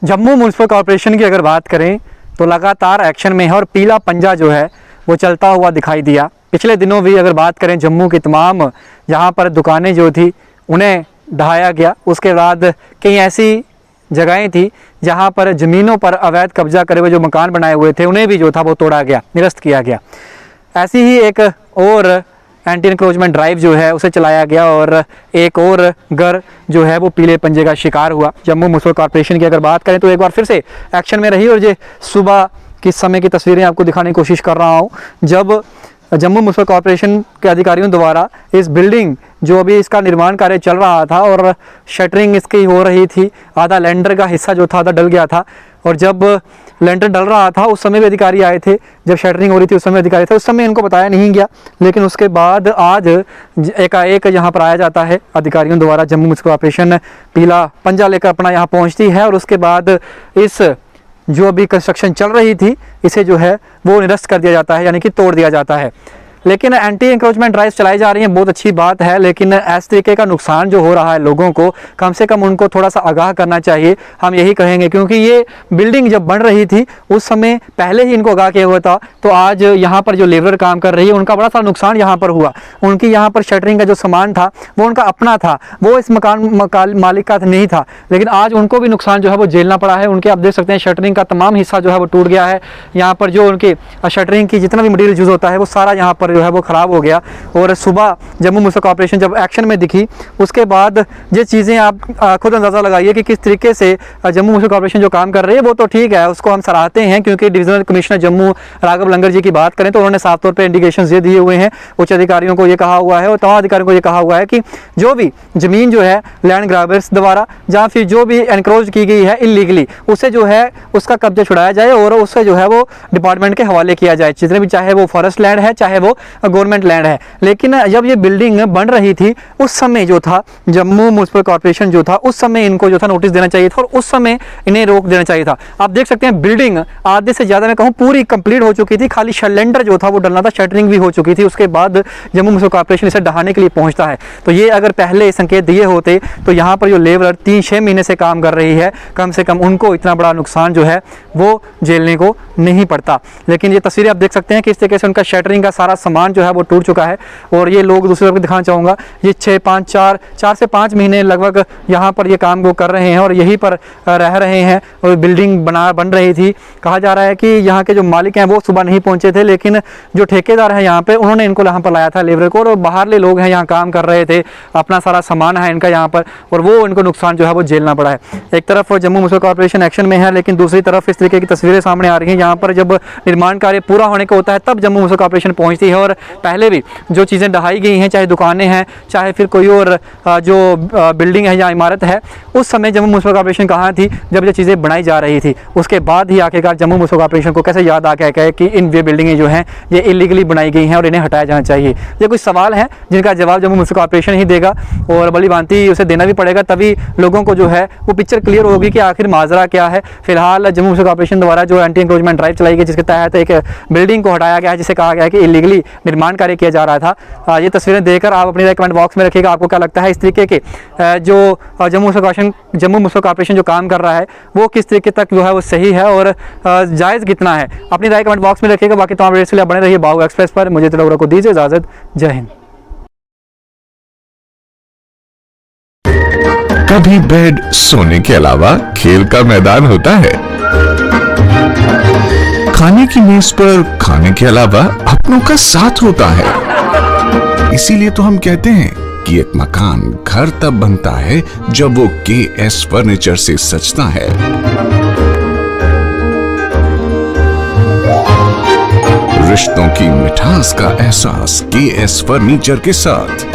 Jammu municipal corporation की अगर बात करें तो लगातार एक्शन में है और पीला पंजा जो है वो चलता हुआ दिखाई दिया। पिछले दिनों भी अगर बात करें जम्मू की तमाम यहाँ पर दुकानें जो थी उन्हें ढहाया गया। उसके बाद कई ऐसी जगहें थी जहाँ पर ज़मीनों पर अवैध कब्जा करे हुए जो मकान बनाए हुए थे उन्हें भी जो था वो तोड़ा गया, निरस्त किया गया। ऐसी ही एक और एंटी इंक्रोचमेंट ड्राइव जो है उसे चलाया गया और एक और घर जो है वो पीले पंजे का शिकार हुआ। जम्मू म्यूनसिपल कॉरपोरेशन की अगर बात करें तो एक बार फिर से एक्शन में रही और ये सुबह किस समय की तस्वीरें आपको दिखाने की कोशिश कर रहा हूँ जब जम्मू म्यूनसिपल कॉरपोरेशन के अधिकारियों द्वारा इस बिल्डिंग जो अभी इसका निर्माण कार्य चल रहा था और शटरिंग इसकी हो रही थी, आधा लेंटर का हिस्सा जो था आधा डल गया था और जब लेंटर डल रहा था उस समय भी अधिकारी आए थे, जब शटरिंग हो रही थी उस समय अधिकारी थे, उस समय इनको बताया नहीं गया। लेकिन उसके बाद आज एकाएक यहाँ पर आया जाता है अधिकारियों द्वारा। जम्मू म्यूनसिपल कॉरपोरेशन पीला पंजा लेकर अपना यहाँ पहुँचती है और उसके बाद इस जो अभी कंस्ट्रक्शन चल रही थी इसे जो है वो निरस्त कर दिया जाता है, यानी कि तोड़ दिया जाता है। लेकिन एंटी इंक्रोचमेंट ड्राइव चलाई जा रही है, बहुत अच्छी बात है, लेकिन इस तरीके का नुकसान जो हो रहा है लोगों को कम से कम उनको थोड़ा सा आगाह करना चाहिए, हम यही कहेंगे। क्योंकि ये बिल्डिंग जब बन रही थी उस समय पहले ही इनको आगाह किया हुआ था, तो आज यहाँ पर जो लेबर काम कर रही है उनका बड़ा सा नुकसान यहाँ पर हुआ। उनकी यहाँ पर शटरिंग का जो सामान था वो उनका अपना था, वो इस मकान मालिक का नहीं था, लेकिन आज उनको भी नुकसान जो है वो झेलना पड़ा है। उनके आप देख सकते हैं शटरिंग का तमाम हिस्सा जो है वो टूट गया है। यहाँ पर जो उनकी शटरिंग की जितना भी मटीरियल यूज़ होता है वो सारा यहाँ पर जो है वो ख़राब हो गया। और सुबह जम्मू म्यूनसिपल कॉरपोरेशन जब एक्शन में दिखी उसके बाद ये चीज़ें आप खुद अंदाज़ा लगाइए कि किस तरीके से जम्मू म्यूनसिपल कॉरपोरेशन जो काम कर रही है वो तो ठीक है, उसको हम सराहते हैं। क्योंकि डिविजनल कमिश्नर जम्मू राघव लंगर जी की बात करें तो उन्होंने साफ तौर पर इंडिकेशन ये दिए हुए हैं, उच्च अधिकारियों को ये कहा हुआ है और तमाम अधिकारियों को ये कहा हुआ है कि जो भी ज़मीन जो है लैंड ग्रैबर्स द्वारा या फिर जो भी एनक्रोच की गई है इलीगली उसे जो है उसका कब्जा छुड़ाया जाए और उससे जो है वो डिपार्टमेंट के हवाले किया जाए, जितने भी, चाहे वो फॉरेस्ट लैंड है चाहे वो गवर्नमेंट लैंड है। लेकिन जब ये बिल्डिंग बन रही थी उस समय जो था जम्मू म्यूनसिपल कॉरपोरेशन जो था उस समय इनको जो था नोटिस देना चाहिए था और उस समय इन्हें रोक देना चाहिए था। आप देख सकते हैं बिल्डिंग आधे से ज़्यादा मैं कहूँ पूरी कंप्लीट हो चुकी थी, खाली शटलेंडर जो था वो डलना था, शटरिंग भी हो चुकी थी। उसके बाद जम्मू म्यूनसिपल कॉरपोरेशन इसे ढहाने के लिए पहुंचता है। तो ये अगर पहले संकेत दिए होते तो यहाँ पर जो लेबर 3-6 महीने से काम कर रही है कम से कम उनको इतना बड़ा नुकसान जो है वो झेलने को नहीं पड़ता। लेकिन ये तस्वीरें आप देख सकते हैं किस तरीके से उनका शटरिंग का सारा सामान जो है वो टूट चुका है। और ये लोग दूसरी तरफ दिखाना चाहूँगा, ये 4 से 5 महीने लगभग यहाँ पर ये काम वो कर रहे हैं और यहीं पर रह रहे हैं और बिल्डिंग बन रही थी। कहा जा रहा है कि यहाँ के जो मालिक हैं वो सुबह नहीं पहुँचे थे, लेकिन जो ठेकेदार हैं यहाँ पे उन्होंने इनको यहाँ पर लाया था लेबर को और बाहरले लोग हैं यहाँ काम कर रहे थे, अपना सारा सामान है इनका यहाँ पर और वो इनको नुकसान जो है वो झेलना पड़ा है। एक तरफ जम्मू म्यूनसिपल कॉरपोरेशन एक्शन में है, लेकिन दूसरी तरफ इस तरीके की तस्वीरें सामने आ रही हैं। यहाँ पर जब निर्माण कार्य पूरा होने को होता है तब जम्मू म्यूनसिपल कॉरपोरेशन पहुँचती है और पहले भी जो चीज़ें ढहाई गई हैं, चाहे दुकानें हैं चाहे फिर कोई और जो बिल्डिंग है या इमारत है, उस समय जम्मू म्यूनसिपल कॉरपोरेशन कहाँ थी जब ये चीज़ें बनाई जा रही थी। उसके बाद ही आखिरकार जम्मू म्यूनसिपल कॉरपोरेशन को कैसे याद आ गया कि इन ये बिल्डिंगें जो हैं ये इलीगली बनाई गई हैं और इन्हें हटाया जाना चाहिए। ये कुछ सवाल हैं जिनका जवाब जम्मू म्यूनसिपल कॉरपोरेशन ही देगा और भली भांति उसे देना भी पड़ेगा, तभी लोगों को जो है वो पिक्चर क्लियर होगी कि आखिर माजरा क्या है। फिलहाल जम्मू म्यूनसिपल कॉरपोरेशन द्वारा जो एंटी इंक्रोचमेंट ड्राइव चलाई गई जिसके तहत एक बिल्डिंग को हटाया गया है जिसे कहा गया है कि इलीगली निर्माण कार्य किया जा रहा था। ये तस्वीरें देखकर आप अपनी कमेंट बॉक्स में रखिएगा, आपको क्या लगता है इस तरीके के जो जम्मू म्यूनसिपल कॉरपोरेशन जो काम कर रहा है वो किस तरीके तक जो है वो सही है और जायज़ कितना है। अपनी राय कमेंट बॉक्स में रखिएगा। बाकी तमाम वीडियोस के लिए बने रहिए बाहु एक्सप्रेस पर। मुझे तो को दीजिए इजाज़त। जय हिंद। कभी बेड सोने के अलावा खेल का मैदान होता है, खाने की मेज पर खाने के अलावा अपनों का साथ होता है। इसीलिए तो हम कहते हैं कि एक मकान घर तब बनता है जब वो KS फर्नीचर से सजता है। रिश्तों की मिठास का एहसास KS फर्नीचर के साथ।